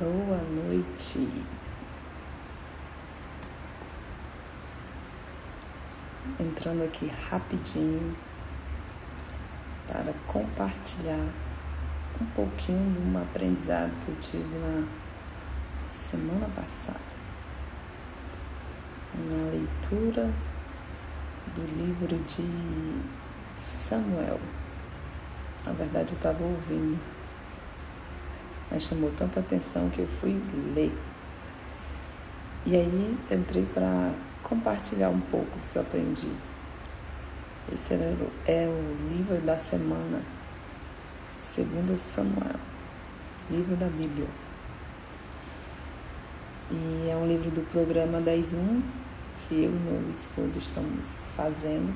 Boa noite. Entrando aqui rapidinho para compartilhar um pouquinho de um aprendizado que eu tive na semana passada, na leitura do livro de Samuel. Na verdade, eu estava ouvindo, mas chamou tanta atenção que eu fui ler. E aí entrei para compartilhar um pouco do que eu aprendi. Esse é o livro da semana, 2 Samuel, livro da Bíblia. E é um livro do programa 10.1, que eu e meu esposo estamos fazendo,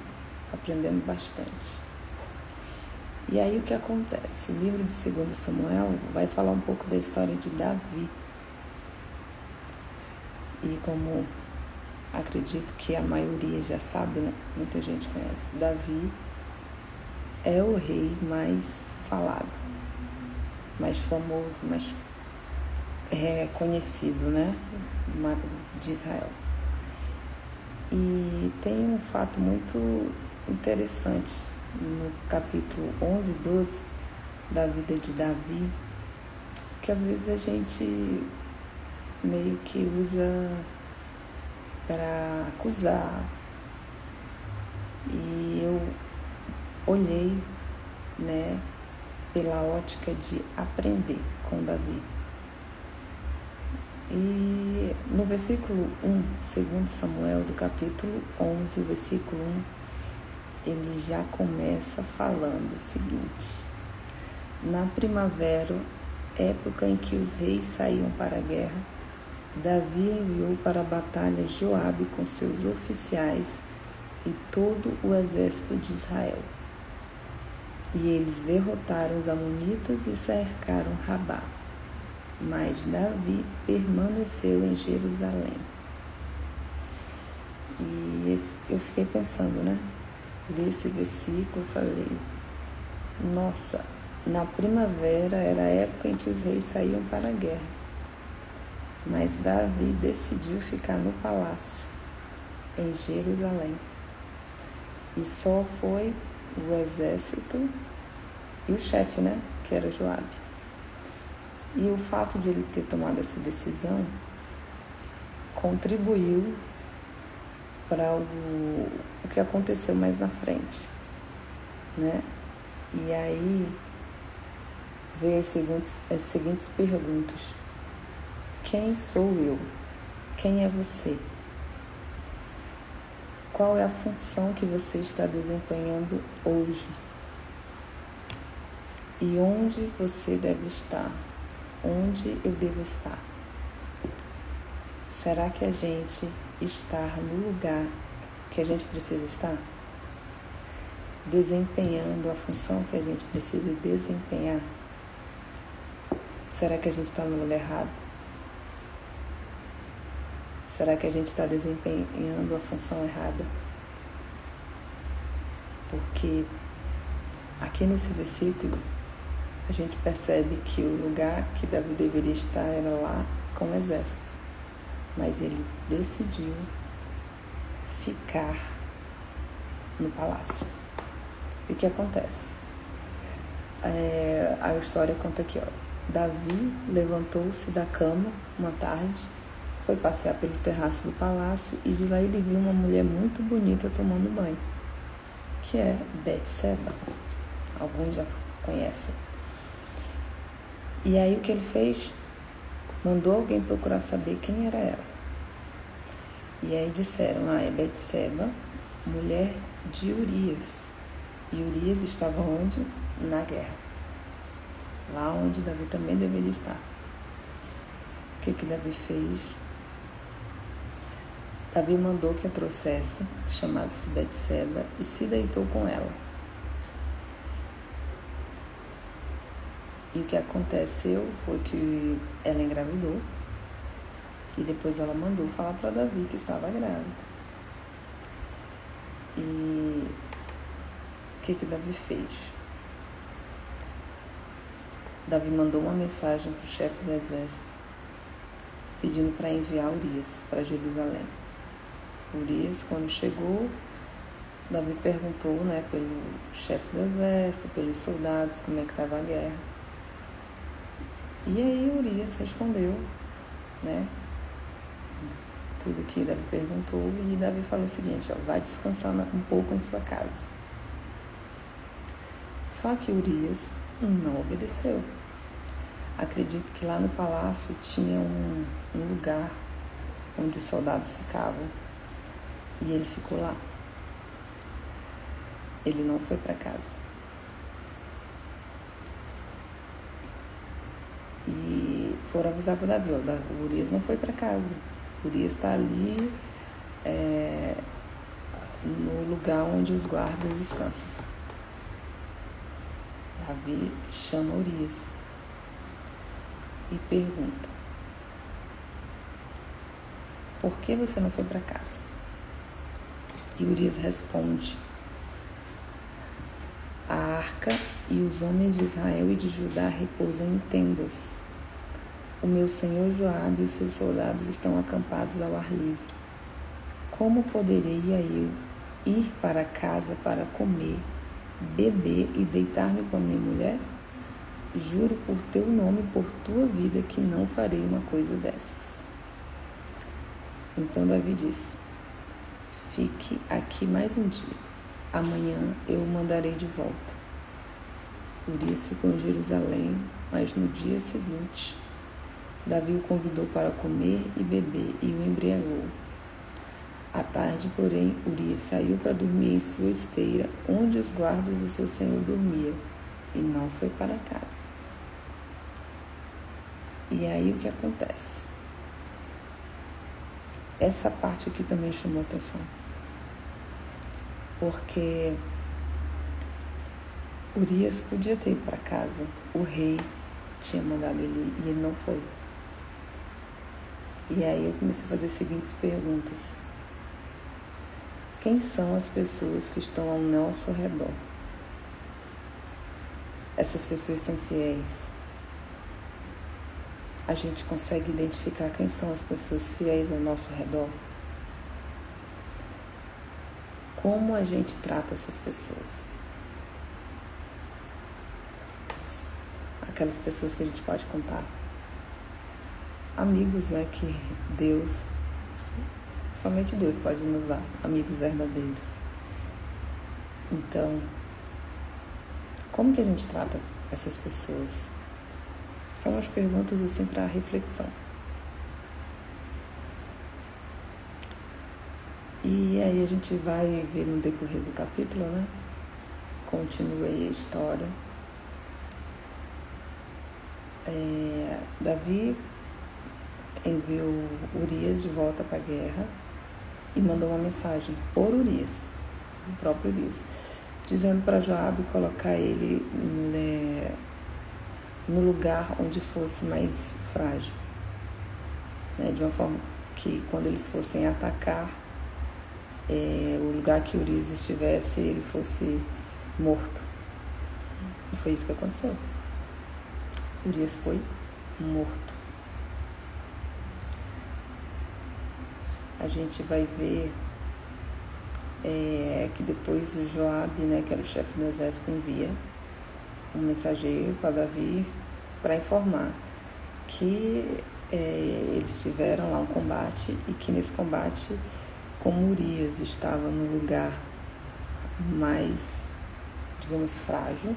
aprendendo bastante. E aí o que acontece? O livro de 2 Samuel vai falar um pouco da história de Davi. E como acredito que a maioria já sabe, né? Muita gente conhece, Davi é o rei mais falado, mais famoso, mais conhecido, né? De Israel. E tem um fato muito interessante no capítulo 11 e 12 da vida de Davi, que às vezes a gente meio que usa para acusar. E eu olhei, né, pela ótica de aprender com Davi. E no versículo 1, 2 Samuel, do capítulo 11, o versículo 1, ele já começa falando o seguinte: na primavera, época em que os reis saíam para a guerra, Davi enviou para a batalha Joabe com seus oficiais e todo o exército de Israel. E eles derrotaram os amonitas e cercaram Rabá. Mas Davi permaneceu em Jerusalém. E eu fiquei pensando, né? Li esse versículo e falei, nossa, na primavera era a época em que os reis saíam para a guerra. Mas Davi decidiu ficar no palácio, em Jerusalém. E só foi o exército e o chefe, né? Que era Joabe. E o fato de ele ter tomado essa decisão contribuiu para o que aconteceu mais na frente, né? E aí veio as seguintes perguntas. Quem sou eu? Quem é você? Qual é a função que você está desempenhando hoje? E onde você deve estar? Onde eu devo estar? Será que a gente está no lugar que a gente precisa estar? Desempenhando a função que a gente precisa desempenhar? Será que a gente está no lugar errado? Será que a gente está desempenhando a função errada? Porque aqui nesse versículo a gente percebe que o lugar que Davi deveria estar era lá com o exército. Mas ele decidiu ficar no palácio. E o que acontece? A história conta aqui, ó. Davi levantou-se da cama uma tarde, foi passear pelo terraço do palácio e de lá ele viu uma mulher muito bonita tomando banho, que é Betseba. Alguns já conhecem. E aí o que ele fez? Mandou alguém procurar saber quem era ela. E aí disseram, é Betseba, mulher de Urias. E Urias estava onde? Na guerra. Lá onde Davi também deveria estar. O que Davi fez? Davi mandou que a trouxesse, chamada-se Betseba, e se deitou com ela. E o que aconteceu foi que ela engravidou e depois ela mandou falar para Davi que estava grávida. E o que Davi fez? Davi mandou uma mensagem para o chefe do exército pedindo para enviar Urias para Jerusalém. Urias, quando chegou, Davi perguntou, né, pelo chefe do exército, pelos soldados, como é que estava a guerra. E aí Urias respondeu, né, tudo que Davi perguntou, e Davi falou o seguinte, vai descansar um pouco em sua casa. Só que Urias não obedeceu. Acredito que lá no palácio tinha um lugar onde os soldados ficavam, e ele ficou lá. Ele não foi para casa. E foram avisar para Davi, o Urias não foi para casa. O Urias está ali no lugar onde os guardas descansam. Davi chama Urias e pergunta: por que você não foi para casa? E Urias responde: a arca e os homens de Israel e de Judá repousam em tendas. O meu senhor Joabe e os seus soldados estão acampados ao ar livre. Como poderia eu ir para casa para comer, beber e deitar-me com a minha mulher? Juro por teu nome e por tua vida que não farei uma coisa dessas. Então Davi disse: fique aqui mais um dia. Amanhã eu o mandarei de volta. Urias ficou em Jerusalém, mas no dia seguinte, Davi o convidou para comer e beber e o embriagou. À tarde, porém, Urias saiu para dormir em sua esteira, onde os guardas do seu senhor dormiam, e não foi para casa. E aí o que acontece? Essa parte aqui também chamou atenção. Porque Urias podia ter ido para casa. O rei tinha mandado ele ir e ele não foi. E aí eu comecei a fazer as seguintes perguntas. Quem são as pessoas que estão ao nosso redor? Essas pessoas são fiéis? A gente consegue identificar quem são as pessoas fiéis ao nosso redor? Como a gente trata essas pessoas? Aquelas pessoas que a gente pode contar. Amigos, né, que Deus, somente Deus pode nos dar, amigos verdadeiros. Então, como que a gente trata essas pessoas? São as perguntas assim para reflexão. E aí a gente vai ver no decorrer do capítulo, né? Continua aí a história. Davi enviou Urias de volta para a guerra e mandou uma mensagem por Urias, o próprio Urias, dizendo para Joabe colocar ele no lugar onde fosse mais frágil, né? De uma forma que quando eles fossem atacar, o lugar que Urias estivesse, ele fosse morto. E foi isso que aconteceu. Urias foi morto. A gente vai ver que depois o Joabe, né, que era o chefe do exército, envia um mensageiro para Davi para informar que eles tiveram lá um combate e que nesse combate, como Urias estava no lugar mais, digamos, frágil,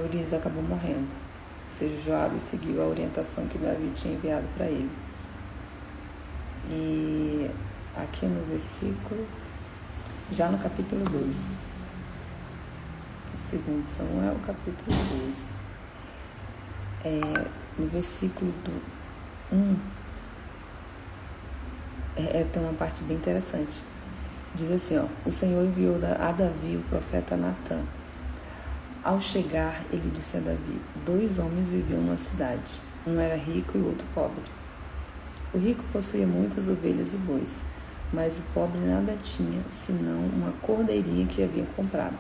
Urias acabou morrendo. Ou seja, Joabe seguiu a orientação que Davi tinha enviado para ele. E aqui no versículo, já no capítulo 12, 2 Samuel, capítulo 12, no versículo do 1, tem uma parte bem interessante. Diz assim, o Senhor enviou a Davi o profeta Natã. Ao chegar, ele disse a Davi: 2 homens viviam numa cidade. Um era rico e o outro pobre. O rico possuía muitas ovelhas e bois, mas o pobre nada tinha, senão uma cordeirinha que havia comprado.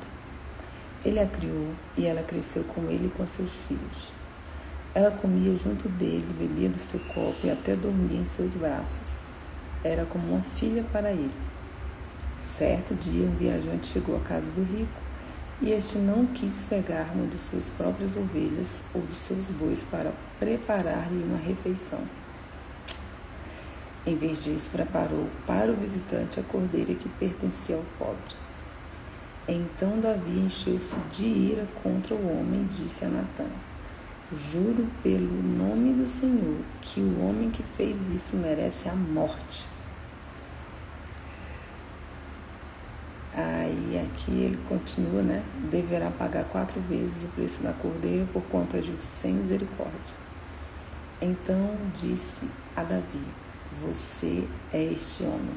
Ele a criou e ela cresceu com ele e com seus filhos. Ela comia junto dele, bebia do seu copo e até dormia em seus braços. Era como uma filha para ele. Certo dia, um viajante chegou à casa do rico e este não quis pegar uma de suas próprias ovelhas ou de seus bois para preparar-lhe uma refeição. Em vez disso, preparou para o visitante a cordeira que pertencia ao pobre. Então Davi encheu-se de ira contra o homem e disse a Natã: juro pelo nome do Senhor que o homem que fez isso merece a morte. Aí aqui ele continua, né? Deverá pagar 4 vezes o preço da cordeira por conta de sem misericórdia. Então disse a Davi: você é este homem.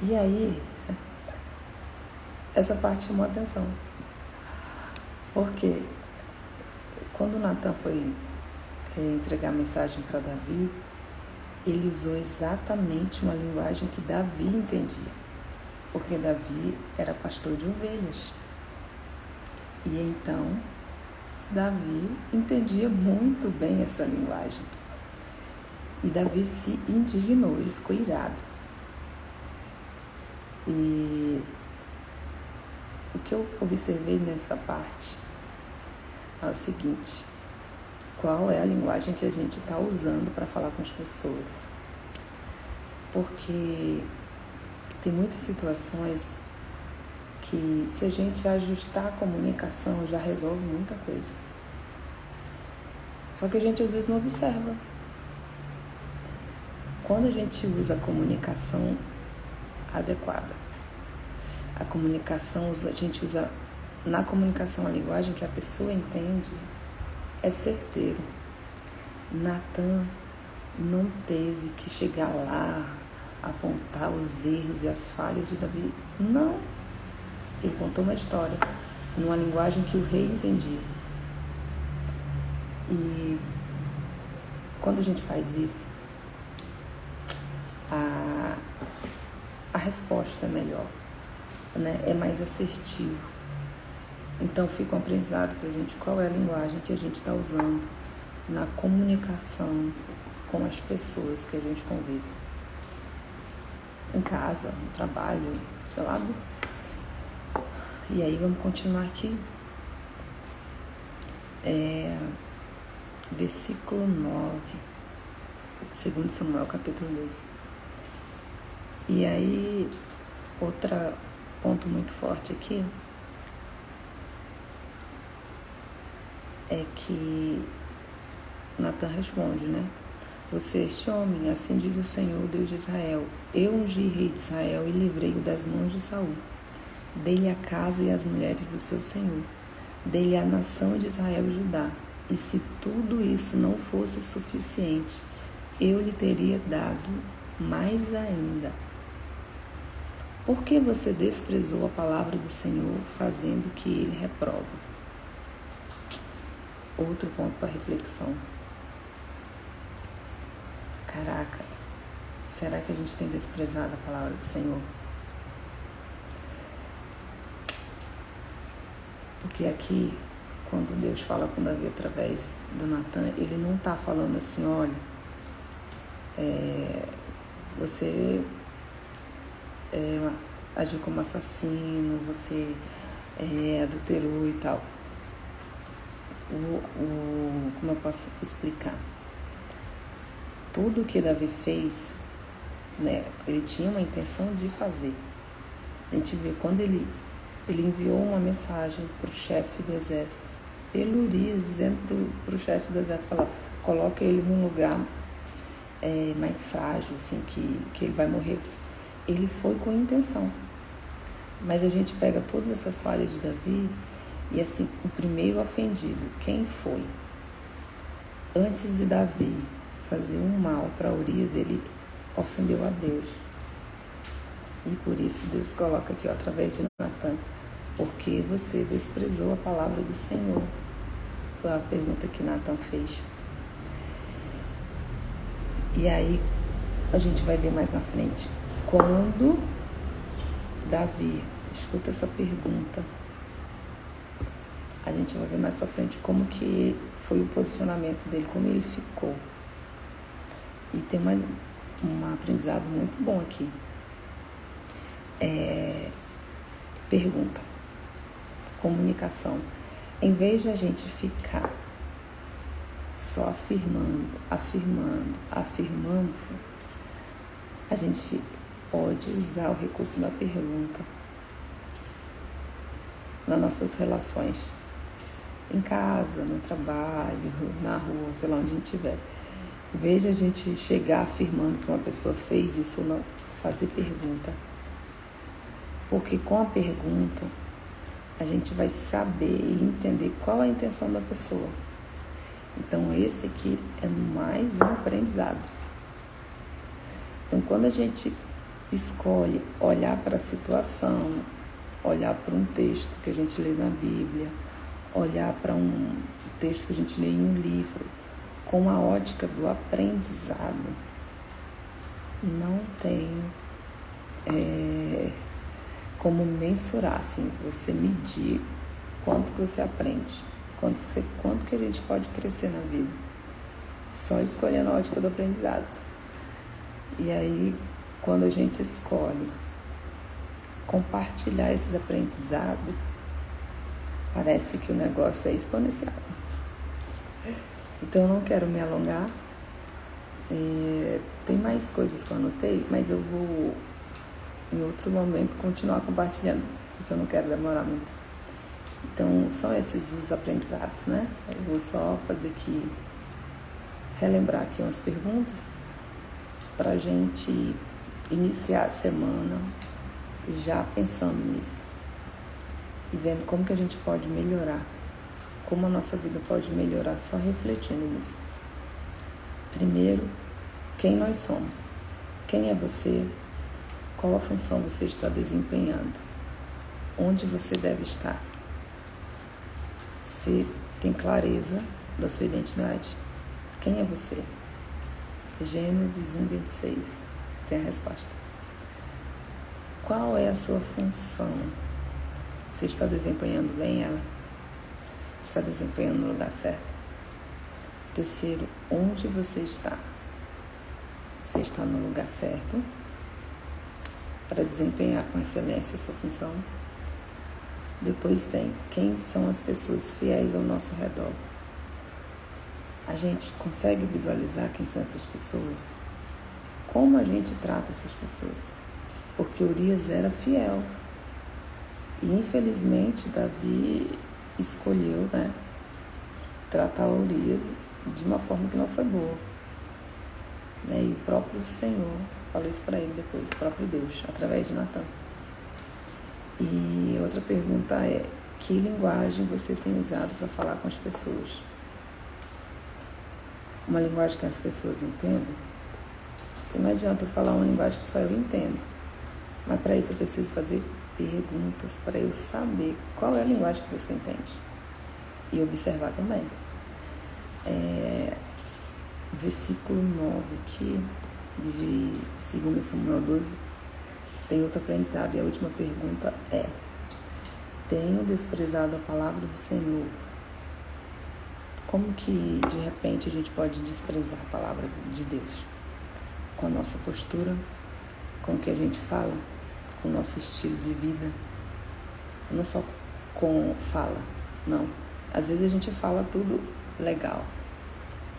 E aí, essa parte chamou a atenção. Porque quando Natã foi entregar a mensagem para Davi, ele usou exatamente uma linguagem que Davi entendia. Porque Davi era pastor de ovelhas. E então, Davi entendia muito bem essa linguagem. E Davi se indignou, ele ficou irado. E o que eu observei nessa parte é o seguinte: qual é a linguagem que a gente está usando para falar com as pessoas? Porque tem muitas situações que, se a gente ajustar a comunicação, já resolve muita coisa. Só que a gente às vezes não observa. Quando a gente usa a comunicação adequada, a gente usa na comunicação a linguagem que a pessoa entende, é certeiro. Natã não teve que chegar lá, apontar os erros e as falhas de Davi. Não. Ele contou uma história numa linguagem que o rei entendia. E quando a gente faz isso, a resposta é melhor, né? É mais assertivo. Então fica um aprendizado para a gente qual é a linguagem que a gente está usando na comunicação com as pessoas que a gente convive. Em casa, no trabalho, sei lá. E aí vamos continuar aqui. Versículo 9, 2 Samuel, capítulo 2. E aí, outro ponto muito forte aqui é que Natã responde, né? Você é este homem, assim diz o Senhor, Deus de Israel. Eu ungi rei de Israel e livrei-o das mãos de Saul. Dei-lhe a casa e as mulheres do seu Senhor. Dei-lhe a nação de Israel e Judá. E se tudo isso não fosse suficiente, eu lhe teria dado mais ainda. Por que você desprezou a palavra do Senhor, fazendo o que ele reprova? Outro ponto para reflexão. Caraca, será que a gente tem desprezado a palavra do Senhor? Porque aqui, quando Deus fala com Davi através do Natã, ele não está falando assim: olha, você agiu como assassino, você adulterou e tal. Como eu posso explicar? Tudo que Davi fez, né, ele tinha uma intenção de fazer. A gente vê quando ele enviou uma mensagem para o chefe do exército, pelo Urias, dizendo para o chefe do exército, falar, coloca ele num lugar mais frágil, assim, que ele vai morrer. Ele foi com intenção. Mas a gente pega todas essas falhas de Davi e, assim, o primeiro ofendido, quem foi? Antes de Davi fazer um mal para Urias, ele ofendeu a Deus. E por isso Deus coloca aqui, ó, através de Natã, porque você desprezou a palavra do Senhor. Foi a pergunta que Natã fez. E aí a gente vai ver mais na frente. Quando Davi escuta essa pergunta, a gente vai ver mais pra frente como que foi o posicionamento dele, como ele ficou. E tem um aprendizado muito bom aqui. Pergunta. Comunicação. Em vez de a gente ficar só afirmando, a gente pode usar o recurso da pergunta nas nossas relações. Em casa, no trabalho, na rua, sei lá onde a gente estiver. Em vez de a gente chegar afirmando que uma pessoa fez isso ou não, fazer pergunta. Porque com a pergunta, a gente vai saber e entender qual é a intenção da pessoa. Então, esse aqui é mais um aprendizado. Então, quando a gente escolhe olhar para a situação, olhar para um texto que a gente lê na Bíblia, olhar para um texto que a gente lê em um livro, com a ótica do aprendizado, não tem como mensurar, assim, você medir quanto que você aprende, quanto que a gente pode crescer na vida, só escolhendo a ótica do aprendizado. E aí, quando a gente escolhe compartilhar esses aprendizados, parece que o negócio é exponencial. Então eu não quero me alongar. Tem mais coisas que eu anotei, mas eu vou em outro momento continuar compartilhando, porque eu não quero demorar muito. Então são esses os aprendizados, né? Eu vou só fazer aqui, relembrar aqui umas perguntas para a gente iniciar a semana já pensando nisso e vendo como que a gente pode melhorar, como a nossa vida pode melhorar só refletindo nisso. Primeiro, quem nós somos, quem é você, qual a função você está desempenhando, onde você deve estar. Você tem clareza da sua identidade? Quem é você? Gênesis 1:26 tem a resposta. Qual é a sua função? Você está desempenhando bem ela? Está desempenhando no lugar certo? Terceiro, onde você está? Você está no lugar certo para desempenhar com excelência a sua função? Depois tem, quem são as pessoas fiéis ao nosso redor? A gente consegue visualizar quem são essas pessoas? Como a gente trata essas pessoas? Porque Urias era fiel. E infelizmente Davi escolheu, tratar Urias de uma forma que não foi boa. E o próprio Senhor falou isso para ele depois, o próprio Deus, através de Natan. E outra pergunta é, que linguagem você tem usado para falar com as pessoas? Uma linguagem que as pessoas entendem? Porque não adianta eu falar uma linguagem que só eu entendo. Mas para isso eu preciso fazer perguntas para eu saber qual é a linguagem que a pessoa entende. E observar também. Versículo 9 aqui, de 2 Samuel 12, tem outro aprendizado. E a última pergunta é: tenho desprezado a palavra do Senhor? Como que de repente a gente pode desprezar a palavra de Deus? Com a nossa postura, com o que a gente fala, com o nosso estilo de vida, não só com fala, não. Às vezes a gente fala tudo legal,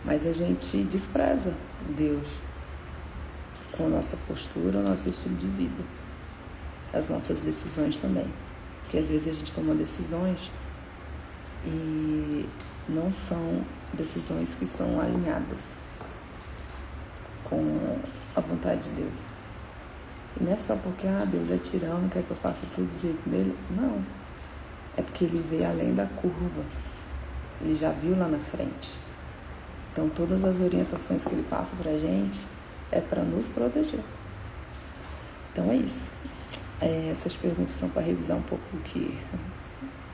mas a gente despreza Deus com a nossa postura, o nosso estilo de vida, as nossas decisões também. Porque às vezes a gente toma decisões e não são decisões que estão alinhadas com a vontade de Deus. E não é só porque Deus é tirano, quer que eu faça tudo do jeito dele. Não. É porque ele vê além da curva. Ele já viu lá na frente. Então todas as orientações que ele passa pra gente é para nos proteger. Então é isso. Essas perguntas são para revisar um pouco do que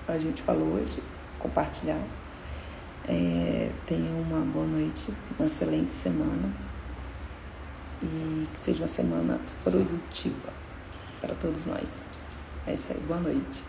a gente falou hoje, compartilhar. Tenha uma boa noite, uma excelente semana e que seja uma semana produtiva para todos nós. É isso aí, boa noite.